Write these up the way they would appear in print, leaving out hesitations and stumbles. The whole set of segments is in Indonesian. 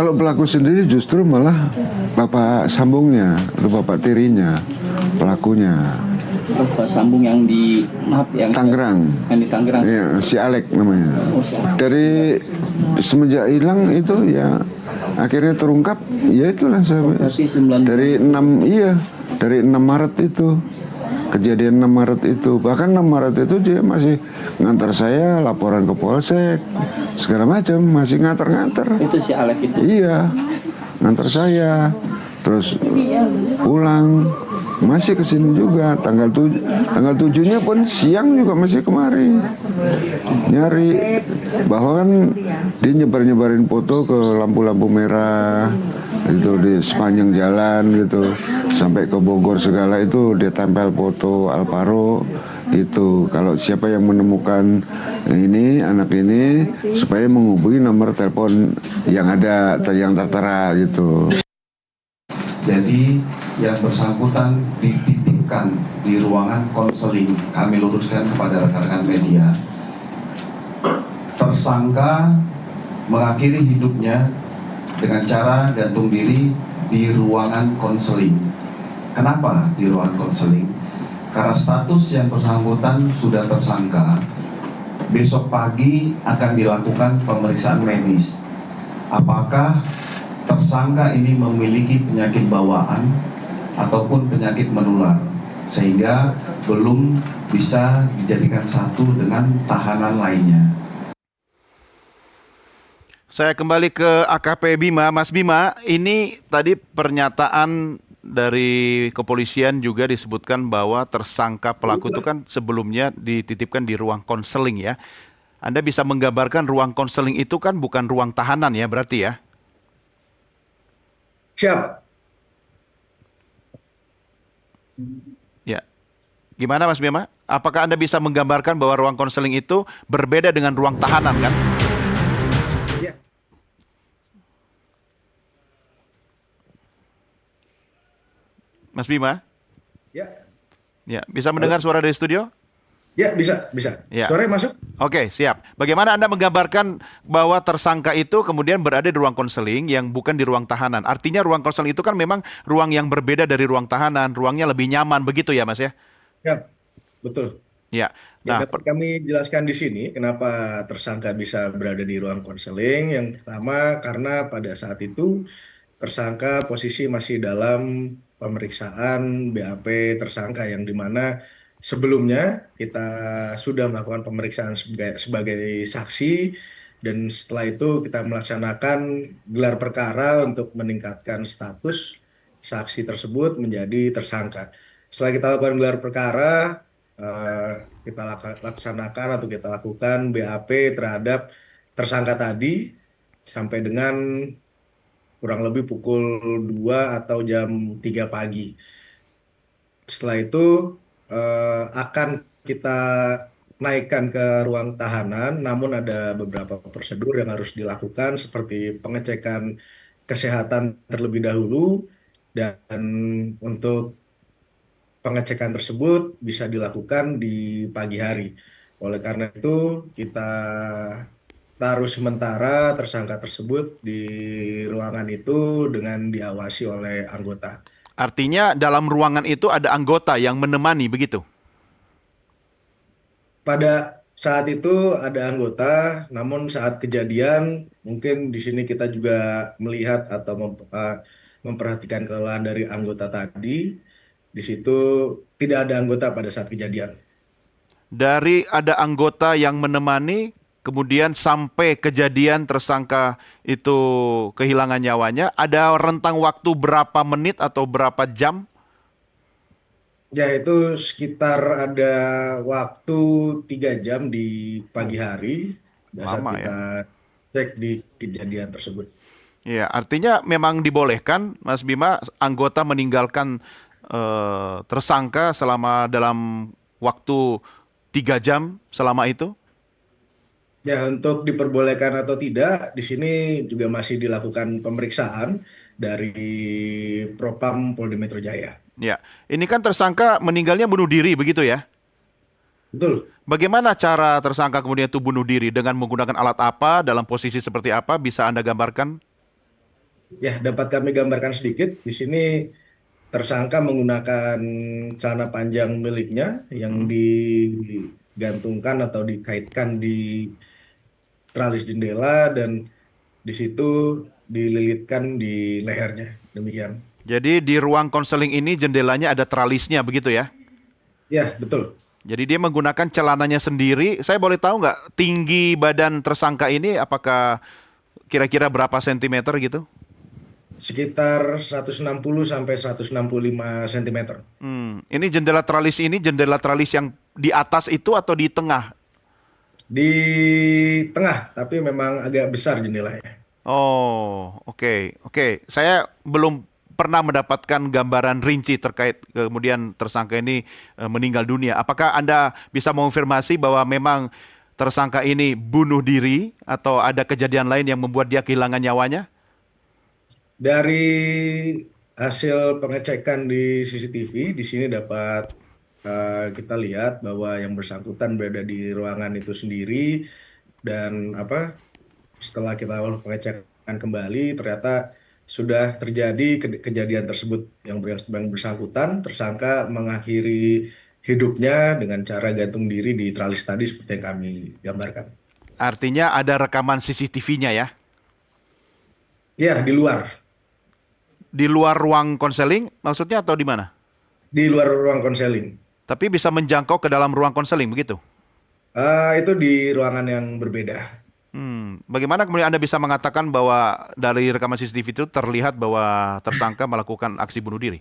Kalau pelaku sendiri justru malah bapak sambungnya atau bapak tirinya, pelakunya. Bapak sambung yang di Tangerang. Yang di Tangerang. Ya, si Alek namanya. Dari semenjak hilang itu ya akhirnya terungkap, ya itulah dari 6 Maret itu. Kejadian 6 Maret itu, bahkan 6 Maret itu dia masih ngantar saya laporan ke Polsek segala macam, masih ngantar-ngantar. Itu si Alek itu? Iya, ngantar saya, terus pulang, masih kesini juga. Tanggal 7-nya pun siang juga masih kemari nyari, bahwa kan dia nyebarin foto ke lampu-lampu merah itu di sepanjang jalan gitu, sampai ke Bogor segala itu dia tempel foto Alvaro itu. Kalau siapa yang menemukan ini anak ini, supaya menghubungi nomor telepon yang ada, yang tertera gitu. Jadi yang bersangkutan dititipkan di ruangan konseling. Kami luruskan kepada rekan-rekan media. Tersangka mengakhiri hidupnya dengan cara gantung diri di ruangan konseling. Kenapa di ruangan konseling? Karena status yang bersangkutan sudah tersangka. Besok pagi akan dilakukan pemeriksaan medis. Apakah tersangka ini memiliki penyakit bawaan ataupun penyakit menular, sehingga belum bisa dijadikan satu dengan tahanan lainnya. Saya kembali ke AKP Bima. Mas Bima, ini tadi pernyataan dari kepolisian juga disebutkan bahwa tersangka pelaku itu kan sebelumnya dititipkan di ruang konseling ya. Anda bisa menggambarkan ruang konseling itu kan bukan ruang tahanan ya berarti ya? Siap. Ya. Gimana Mas Bima? Apakah Anda bisa menggambarkan bahwa ruang konseling itu berbeda dengan ruang tahanan kan? Ya. Mas Bima? Ya. Ya, bisa mendengar suara dari studio? Ya, bisa. Ya. Suara masuk? Oke, siap. Bagaimana Anda menggambarkan bahwa tersangka itu kemudian berada di ruang konseling yang bukan di ruang tahanan? Artinya ruang konseling itu kan memang ruang yang berbeda dari ruang tahanan, ruangnya lebih nyaman, begitu ya Mas ya? Ya, betul. Ya. Ya, Nah, dapat kami jelaskan di sini kenapa tersangka bisa berada di ruang konseling. Yang pertama, karena pada saat itu tersangka posisi masih dalam pemeriksaan BAP tersangka, yang dimana sebelumnya kita sudah melakukan pemeriksaan sebagai saksi, dan setelah itu kita melaksanakan gelar perkara untuk meningkatkan status saksi tersebut menjadi tersangka. Setelah kita lakukan gelar perkara, kita laksanakan atau kita lakukan BAP terhadap tersangka tadi sampai dengan kurang lebih pukul 2 atau jam 3 pagi. Setelah itu akan kita naikkan ke ruang tahanan, namun ada beberapa prosedur yang harus dilakukan seperti pengecekan kesehatan terlebih dahulu, dan untuk pengecekan tersebut bisa dilakukan di pagi hari. Oleh karena itu, kita taruh sementara tersangka tersebut di ruangan itu dengan diawasi oleh anggota. artinya dalam ruangan itu ada anggota yang menemani, begitu? Pada saat itu ada anggota, namun saat kejadian mungkin di sini kita juga melihat atau memperhatikan kelelahan dari anggota tadi. Di situ tidak ada anggota pada saat kejadian. Dari ada anggota yang menemani, kemudian sampai kejadian tersangka itu kehilangan nyawanya, ada rentang waktu berapa menit atau berapa jam? Ya, itu sekitar ada waktu 3 jam di pagi hari pada saat Lama kita ya. cek di kejadian tersebut. Ya, artinya memang dibolehkan, Mas Bima, anggota meninggalkan tersangka selama dalam waktu 3 jam selama itu? Ya, untuk diperbolehkan atau tidak, di sini juga masih dilakukan pemeriksaan dari Propam Polda Metro Jaya. Ya, ini kan tersangka meninggalnya bunuh diri, begitu ya? Betul. Bagaimana cara tersangka kemudian itu bunuh diri? Dengan menggunakan alat apa, dalam posisi seperti apa, bisa Anda gambarkan? Ya, dapat kami gambarkan sedikit. Di sini tersangka menggunakan celana panjang miliknya yang digantungkan atau dikaitkan di tralis jendela dan di situ dililitkan di lehernya. Demikian. Jadi di ruang konseling ini jendelanya ada tralisnya begitu ya? Ya, betul. Jadi dia menggunakan celananya sendiri. Saya boleh tahu nggak tinggi badan tersangka ini apakah kira-kira berapa sentimeter gitu? Sekitar 160 sampai 165 cm. Ini jendela tralis yang di atas itu atau di tengah? Di tengah, tapi memang agak besar jendelanya. Oh, oke, oke. Saya belum pernah mendapatkan gambaran rinci terkait kemudian tersangka ini meninggal dunia. Apakah Anda bisa mengonfirmasi bahwa memang tersangka ini bunuh diri atau ada kejadian lain yang membuat dia kehilangan nyawanya? Dari hasil pengecekan di CCTV, di sini dapat kita lihat bahwa yang bersangkutan berada di ruangan itu sendiri dan setelah kita lakukan pengecekan kembali ternyata sudah terjadi kejadian tersebut yang bersangkutan tersangka mengakhiri hidupnya dengan cara gantung diri di tralis tadi seperti yang kami gambarkan. Artinya ada rekaman CCTV-nya ya? Ya, di luar. Di luar ruang konseling maksudnya atau di mana? Di luar ruang konseling. Tapi bisa menjangkau ke dalam ruang konseling begitu? Itu di ruangan yang berbeda. Bagaimana kemudian Anda bisa mengatakan bahwa dari rekaman CCTV itu terlihat bahwa tersangka melakukan aksi bunuh diri?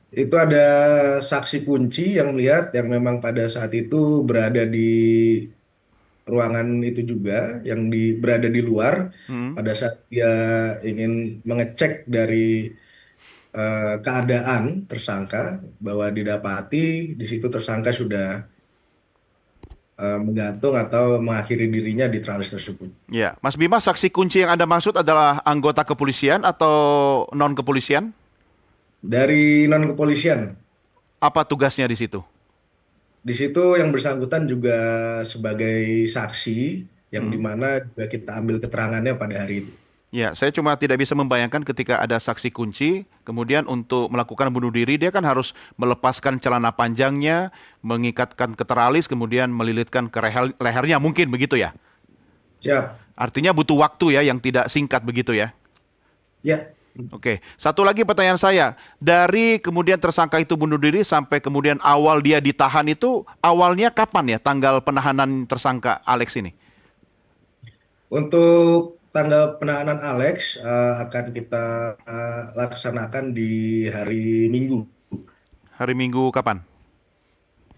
Itu ada saksi kunci yang melihat yang memang pada saat itu berada di ruangan itu juga, yang berada di luar pada saat dia ingin mengecek dari keadaan tersangka bahwa didapati di situ tersangka sudah menggantung atau mengakhiri dirinya di tralis tersebut. Ya, Mas Bima, saksi kunci yang Anda maksud adalah anggota kepolisian atau non kepolisian? Dari non kepolisian. Apa tugasnya di situ? Di situ yang bersangkutan juga sebagai saksi yang dimana juga kita ambil keterangannya pada hari itu. Ya, saya cuma tidak bisa membayangkan ketika ada saksi kunci, kemudian untuk melakukan bunuh diri, dia kan harus melepaskan celana panjangnya, mengikatkan ke teralis, kemudian melilitkan ke lehernya, mungkin begitu ya? Siap. Artinya butuh waktu ya, yang tidak singkat begitu ya? Ya. Oke, satu lagi pertanyaan saya, dari kemudian tersangka itu bunuh diri sampai kemudian awal dia ditahan itu, awalnya kapan ya tanggal penahanan tersangka Alex ini? Untuk tanggal penahanan Alex akan kita laksanakan di hari Minggu. Hari Minggu kapan?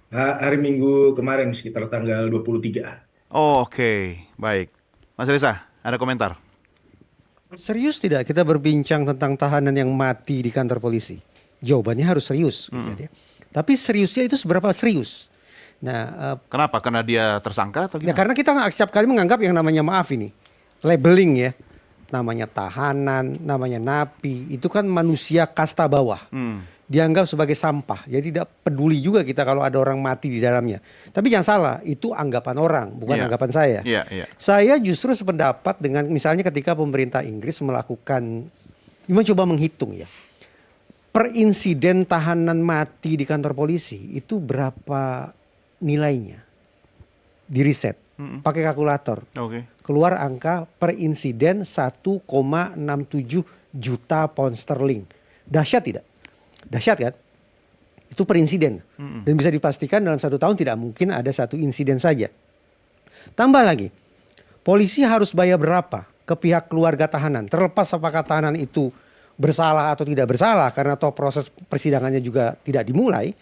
Hari Minggu kemarin sekitar tanggal 23. Oh, oke, baik. Mas Reza, ada komentar? Serius tidak kita berbincang tentang tahanan yang mati di kantor polisi? Jawabannya harus serius. Gitu ya. Tapi seriusnya itu seberapa serius? Nah, kenapa? Karena dia tersangka atau ya gimana? karena kita setiap kali menganggap yang namanya maaf ini, labeling ya, namanya tahanan, namanya napi, itu kan manusia kasta bawah. Dianggap sebagai sampah. Jadi tidak peduli juga kita kalau ada orang mati di dalamnya. Tapi jangan salah, itu anggapan orang, bukan anggapan saya. Saya justru sependapat dengan misalnya ketika pemerintah Inggris melakukan, mencoba menghitung ya, per insiden tahanan mati di kantor polisi itu berapa nilainya, di riset, pakai kalkulator. Keluar angka per insiden 1,67 juta pound sterling. Dahsyat tidak? Dahsyat kan? Itu per insiden. Dan bisa dipastikan dalam 1 tahun tidak mungkin ada 1 insiden saja. Tambah lagi, polisi harus bayar berapa ke pihak keluarga tahanan. Terlepas apakah tahanan itu bersalah atau tidak bersalah, karena toh proses persidangannya juga tidak dimulai.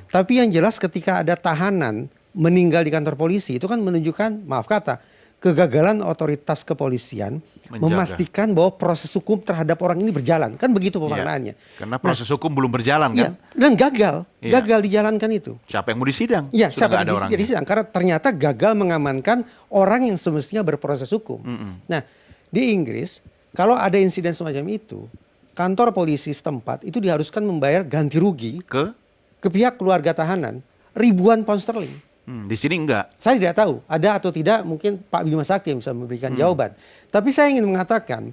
Tapi yang jelas ketika ada tahanan meninggal di kantor polisi, itu kan menunjukkan, maaf kata, kegagalan otoritas kepolisian memastikan bahwa proses hukum terhadap orang ini berjalan. Kan begitu pemaknaannya. Karena proses hukum belum berjalan kan? Dan gagal dijalankan itu. Siapa yang mau disidang? Iya, siapa yang disidang? Karena ternyata gagal mengamankan orang yang semestinya berproses hukum. Nah, di Inggris, kalau ada insiden semacam itu, kantor polisi setempat itu diharuskan membayar ganti rugi ke pihak keluarga tahanan ribuan pound sterling. Di sini enggak. Saya tidak tahu ada atau tidak, mungkin Pak Bima Sakti yang bisa memberikan jawaban. Tapi saya ingin mengatakan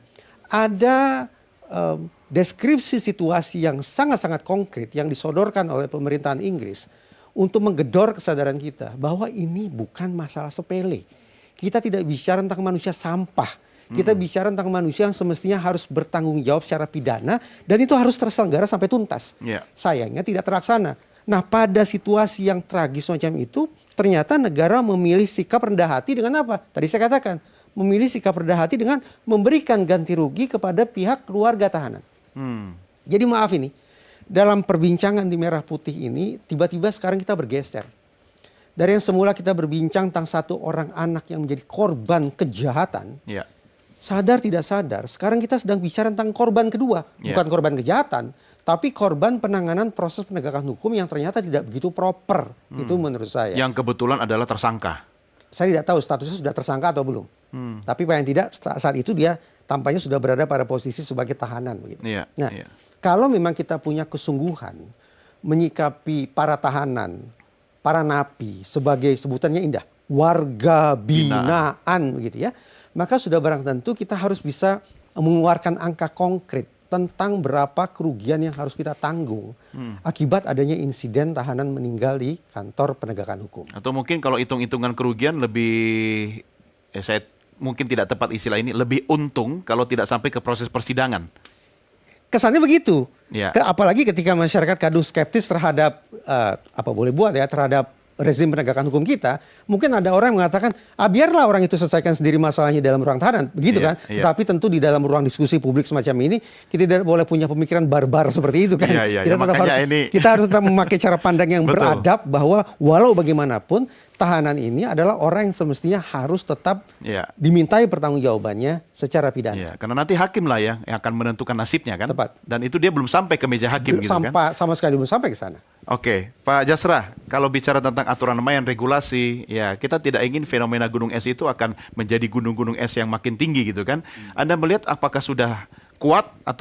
ada deskripsi situasi yang sangat-sangat konkret yang disodorkan oleh pemerintahan Inggris untuk menggedor kesadaran kita bahwa ini bukan masalah sepele. Kita tidak bicara tentang manusia sampah. Kita bicara tentang manusia yang semestinya harus bertanggung jawab secara pidana dan itu harus terselenggara sampai tuntas. Yeah. Sayangnya tidak terlaksana. Nah, pada situasi yang tragis macam itu, ternyata negara memilih sikap rendah hati dengan apa? Tadi saya katakan, memilih sikap rendah hati dengan memberikan ganti rugi kepada pihak keluarga tahanan. Jadi maaf ini, dalam perbincangan di Merah Putih ini, tiba-tiba sekarang kita bergeser. Dari yang semula kita berbincang tentang satu orang anak yang menjadi korban kejahatan, Ya. sadar tidak sadar, sekarang kita sedang bicara tentang korban kedua. Ya. Bukan korban kejahatan, tapi korban penanganan proses penegakan hukum yang ternyata tidak begitu proper. Itu menurut saya. Yang kebetulan adalah tersangka. Saya tidak tahu statusnya sudah tersangka atau belum. Tapi paling tidak saat itu dia tampaknya sudah berada pada posisi sebagai tahanan. Begitu. Iya, Nah, iya. kalau memang kita punya kesungguhan menyikapi para tahanan, para napi sebagai sebutannya indah, warga binaan begitu ya, maka sudah barang tentu kita harus bisa mengeluarkan angka konkret tentang berapa kerugian yang harus kita tanggung akibat adanya insiden tahanan meninggal di kantor penegakan hukum. Atau mungkin kalau hitung-hitungan kerugian lebih, saya mungkin tidak tepat istilah ini, lebih untung kalau tidak sampai ke proses persidangan. Kesannya begitu. Ya. Apalagi ketika masyarakat kadung skeptis terhadap apa boleh buat ya terhadap rezim penegakan hukum kita, mungkin ada orang yang mengatakan, biarlah orang itu selesaikan sendiri masalahnya dalam ruang tahanan, begitu Iya, kan? iya. Tetapi tentu di dalam ruang diskusi publik semacam ini, kita tidak boleh punya pemikiran barbar seperti itu kan? Iya, iya, Kita, ya, makanya kita harus tetap memakai cara pandang yang Betul. beradab bahwa walau bagaimanapun tahanan ini adalah orang yang semestinya harus tetap Iya. dimintai pertanggungjawabannya secara pidana. Ya, karena nanti hakim lah yang akan menentukan nasibnya kan. Tepat. Dan itu dia belum sampai ke meja hakim gitu kan. Sama sekali belum sampai ke sana. Oke, Pak Jasrah, kalau bicara tentang aturan main regulasi, ya kita tidak ingin fenomena gunung es itu akan menjadi gunung-gunung es yang makin tinggi gitu kan. Anda melihat apakah sudah kuat atau